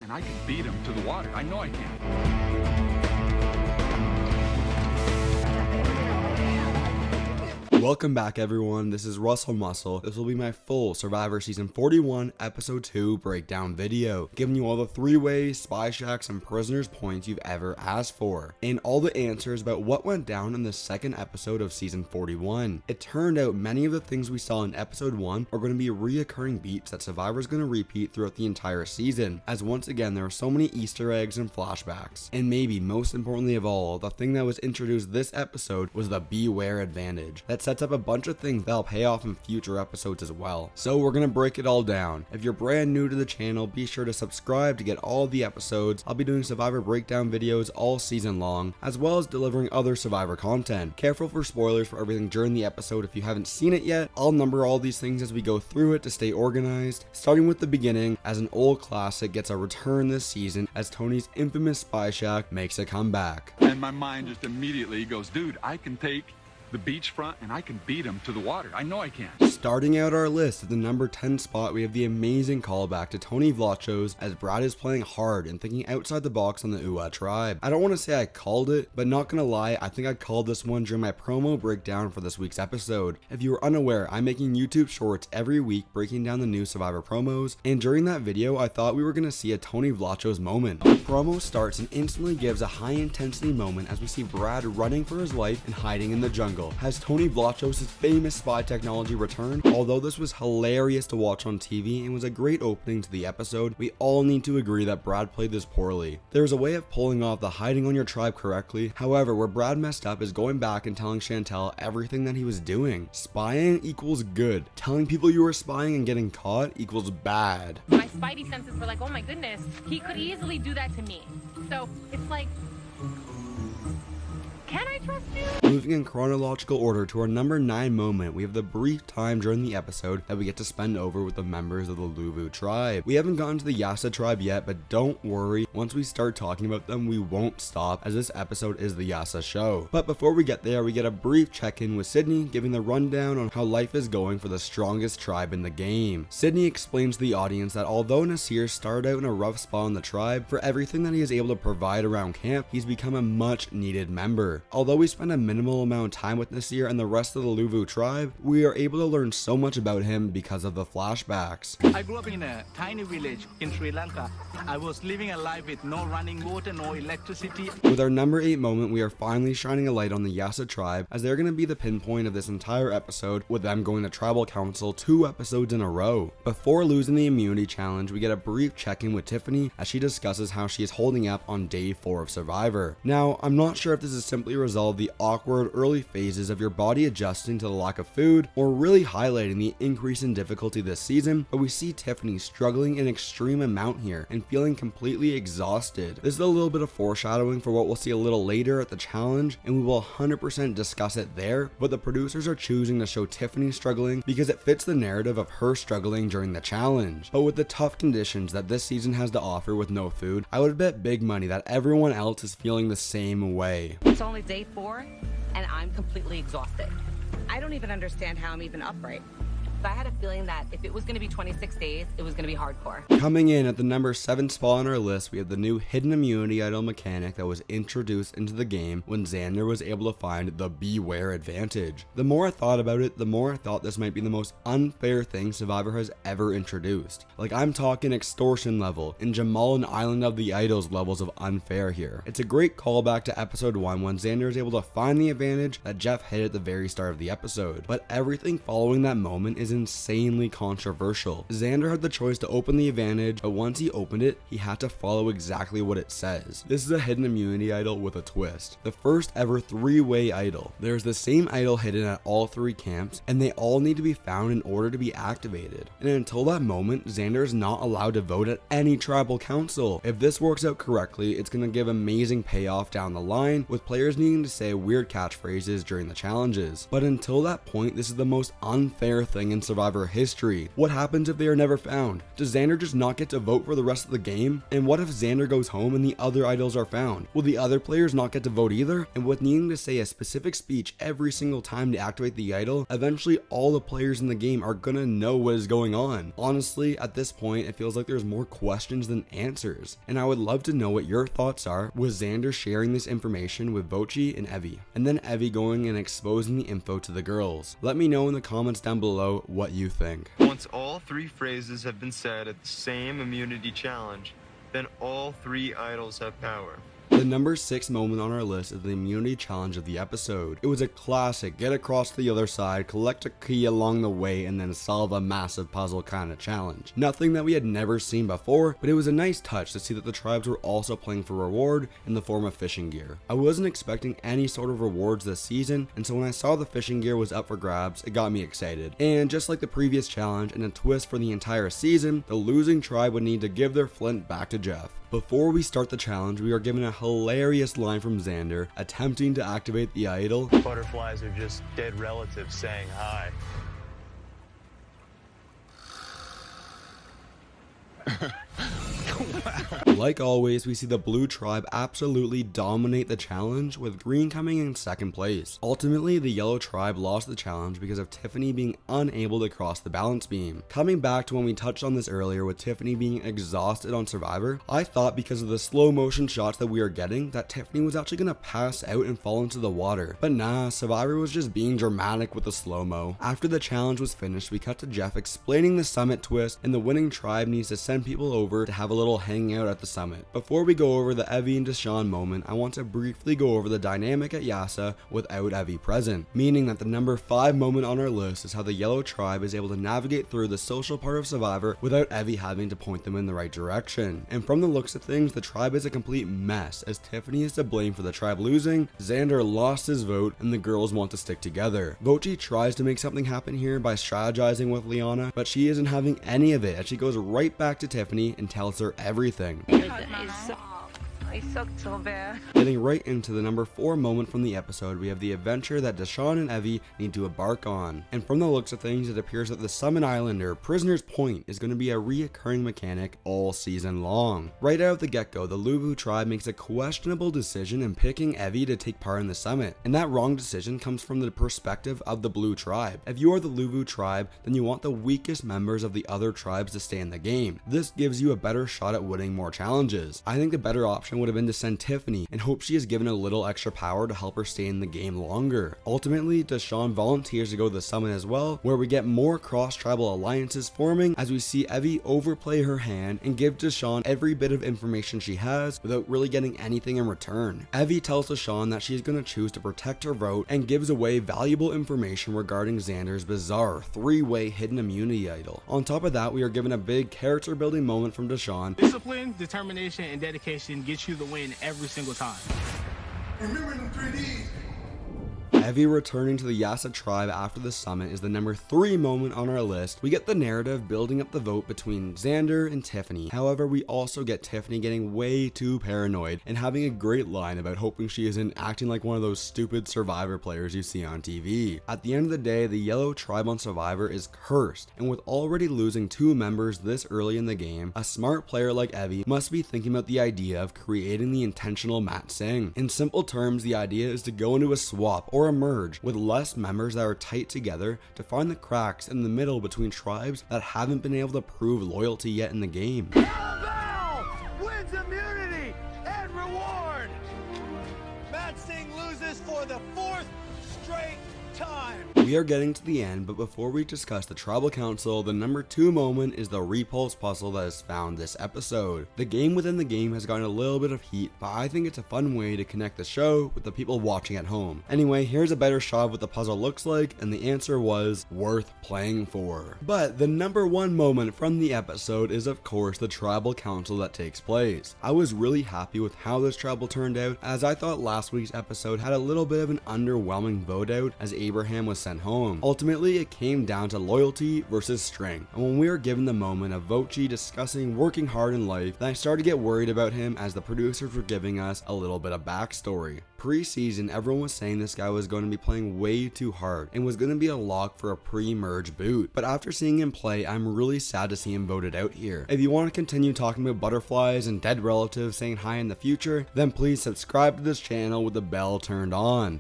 and I can beat him to the water. I know I can. Welcome back everyone, this is Russell Muscle. This will be my full Survivor Season 41 Episode 2 breakdown video, giving you all the 3 ways, spy shacks, and prisoners points you've ever asked for, and all the answers about what went down in the second episode of Season 41. It turned out many of the things we saw in Episode 1 are going to be reoccurring beats that Survivor is going to repeat throughout the entire season, as once again there are so many Easter eggs and flashbacks. And maybe most importantly of all, the thing that was introduced this episode was the Beware advantage. That sets up a bunch of things that'll pay off in future episodes as well. So we're gonna break it all down. If you're brand new to the channel, be sure to subscribe to get all the episodes. I'll be doing Survivor breakdown videos all season long, as well as delivering other Survivor content. Careful for spoilers for everything during the episode if you haven't seen it yet. I'll number all these things as we go through it to stay organized, starting with the beginning, as an old classic gets a return this season as Tony's infamous spy shack makes a comeback. And my mind just immediately goes, dude, I can take the beachfront and I can beat him to the water. I know I can. Starting out our list at the number 10 spot, we have the amazing callback to Tony Vlachos as Brad is playing hard and thinking outside the box on the Uwa tribe. I don't want to say I called it, but not gonna lie, I think I called this one during my promo breakdown for this week's episode. If you were unaware, I'm making YouTube shorts every week breaking down the new Survivor promos, and during that video I thought we were gonna see a Tony Vlachos moment. The promo starts and instantly gives a high intensity moment as we see Brad running for his life and hiding in the jungle. Has Tony Vlachos' famous spy technology returned? Although this was hilarious to watch on TV and was a great opening to the episode, we all need to agree that Brad played this poorly. There's a way of pulling off the hiding on your tribe correctly, however where Brad messed up is going back and telling Chantel everything that he was doing. Spying equals good. Telling people you were spying and getting caught equals bad. My spidey senses were like, oh my goodness, he could easily do that to me. So it's like, can I trust you? Moving in chronological order to our number 9 moment, we have the brief time during the episode that we get to spend over with the members of the Luvu tribe. We haven't gotten to the Yasa tribe yet, but don't worry, once we start talking about them, we won't stop, as this episode is the Yasa show. But before we get there, we get a brief check-in with Sydney, giving the rundown on how life is going for the strongest tribe in the game. Sydney explains to the audience that although Naseer started out in a rough spot in the tribe, for everything that he is able to provide around camp, he's become a much needed member. Although we spend a minimal amount of time with Naseer and the rest of the Luvu tribe, we are able to learn so much about him because of the flashbacks. I grew up in a tiny village in Sri Lanka. I was living a life with no running water, no electricity. With our number 8 moment, we are finally shining a light on the Yasa tribe, as they're going to be the pinpoint of this entire episode, with them going to tribal council 2 episodes in a row. Before losing the immunity challenge, we get a brief check-in with Tiffany as she discusses how she is holding up on day 4 of Survivor. Now, I'm not sure if this is simply resolve the awkward early phases of your body adjusting to the lack of food, or really highlighting the increase in difficulty this season, but we see Tiffany struggling an extreme amount here and feeling completely exhausted. This is a little bit of foreshadowing for what we'll see a little later at the challenge, and we will 100% discuss it there, but the producers are choosing to show Tiffany struggling because it fits the narrative of her struggling during the challenge. But with the tough conditions that this season has to offer with no food, I would bet big money that everyone else is feeling the same way. It's only day 4, and I'm completely exhausted. I don't even understand how I'm even upright. But I had a feeling that if it was going to be 26 days, it was going to be hardcore. Coming in at the number 7 spot on our list, we have the new hidden immunity idol mechanic that was introduced into the game when Xander was able to find the Beware advantage. The more I thought about it, the more I thought this might be the most unfair thing Survivor has ever introduced. Like, I'm talking extortion level and Jamal and Island of the Idols levels of unfair here. It's a great callback to episode 1 when Xander is able to find the advantage that Jeff hit at the very start of the episode. But everything following that moment is insanely controversial. Xander had the choice to open the advantage, but once he opened it, he had to follow exactly what it says. This is a hidden immunity idol with a twist. The first ever 3-way idol. There's the same idol hidden at all 3 camps, and they all need to be found in order to be activated. And until that moment, Xander is not allowed to vote at any tribal council. If this works out correctly, it's going to give amazing payoff down the line, with players needing to say weird catchphrases during the challenges. But until that point, this is the most unfair thing in in Survivor history. What happens if they are never found? Does Xander just not get to vote for the rest of the game? And what if Xander goes home and the other idols are found? Will the other players not get to vote either? And with needing to say a specific speech every single time to activate the idol, eventually all the players in the game are gonna know what is going on. Honestly, at this point, it feels like there's more questions than answers. And I would love to know what your thoughts are with Xander sharing this information with Vochi and Evie, and then Evie going and exposing the info to the girls. Let me know in the comments down below what you think. Once all 3 phrases have been said at the same immunity challenge, then all 3 idols have power. The number 6 moment on our list is the immunity challenge of the episode. It was a classic get across to the other side, collect a key along the way, and then solve a massive puzzle kind of challenge. Nothing that we had never seen before, but it was a nice touch to see that the tribes were also playing for reward in the form of fishing gear. I wasn't expecting any sort of rewards this season, and so when I saw the fishing gear was up for grabs, it got me excited. And just like the previous challenge and a twist for the entire season, the losing tribe would need to give their flint back to Jeff. Before we start the challenge, we are given a hilarious line from Xander attempting to activate the idol. Butterflies are just dead relatives saying hi. Like always, we see the blue tribe absolutely dominate the challenge, with green coming in second place. Ultimately, the yellow tribe lost the challenge because of Tiffany being unable to cross the balance beam. Coming back to when we touched on this earlier with Tiffany being exhausted on Survivor, I thought because of the slow motion shots that we are getting that Tiffany was actually going to pass out and fall into the water. But nah, Survivor was just being dramatic with the slow-mo. After the challenge was finished, we cut to Jeff explaining the summit twist, and the winning tribe needs to send people over to have a little hangout at the summit. Before we go over the Evie and Deshawn moment, I want to briefly go over the dynamic at Yasa without Evie present, meaning that the number 5 moment on our list is how the yellow tribe is able to navigate through the social part of Survivor without Evie having to point them in the right direction. And from the looks of things, the tribe is a complete mess, as Tiffany is to blame for the tribe losing, Xander lost his vote, and the girls want to stick together. Vochi tries to make something happen here by strategizing with Liana, but she isn't having any of it, as she goes right back to Tiffany and tells her everything. I sucked so bad. Getting right into the number 4 moment from the episode, we have the adventure that Deshawn and Evie need to embark on. And from the looks of things, it appears that the Summit Islander Prisoner's Point is going to be a reoccurring mechanic all season long. Right out of the get-go, the Luvu tribe makes a questionable decision in picking Evie to take part in the summit. And that wrong decision comes from the perspective of the blue tribe. If you are the Luvu tribe, then you want the weakest members of the other tribes to stay in the game. This gives you a better shot at winning more challenges. I think the better option would have been to send Tiffany and hope she is given a little extra power to help her stay in the game longer. Ultimately, Deshawn volunteers to go to the summit as well, where we get more cross-tribal alliances forming as we see Evie overplay her hand and give Deshawn every bit of information she has without really getting anything in return. Evie tells Deshawn that she is going to choose to protect her vote and gives away valuable information regarding Xander's bizarre 3-way hidden immunity idol. On top of that, we are given a big character building moment from Deshawn. Discipline, determination, and dedication gets you the win every single time. Remember them 3Ds. Evie returning to the Yasa tribe after the summit is the number 3 moment on our list. We get the narrative building up the vote between Xander and Tiffany. However, we also get Tiffany getting way too paranoid and having a great line about hoping she isn't acting like one of those stupid Survivor players you see on TV. At the end of the day, the yellow tribe on Survivor is cursed, and with already losing 2 members this early in the game, a smart player like Evie must be thinking about the idea of creating the intentional Mat Sing. In simple terms, the idea is to go into a swap or a merge with less members that are tight together to find the cracks in the middle between tribes that haven't been able to prove loyalty yet in the game. Wins immunity and reward. Mat Sing loses for the 4th straight time. We are getting to the end, but before we discuss the tribal council, the number 2 moment is the repulse puzzle that is found this episode. The game within the game has gotten a little bit of heat, but I think it's a fun way to connect the show with the people watching at home. Anyway, here's a better shot of what the puzzle looks like, and the answer was worth playing for. But the number 1 moment from the episode is of course the tribal council that takes place. I was really happy with how this tribal turned out, as I thought last week's episode had a little bit of an underwhelming vote out as Abraham was sent home. Ultimately, it came down to loyalty versus strength, and when we were given the moment of Vochi discussing working hard in life, then I started to get worried about him as the producers were giving us a little bit of backstory. Preseason, everyone was saying this guy was going to be playing way too hard and was going to be a lock for a pre-merge boot. But after seeing him play, I'm really sad to see him voted out here. If you want to continue talking about butterflies and dead relatives saying hi in the future, then please subscribe to this channel with the bell turned on.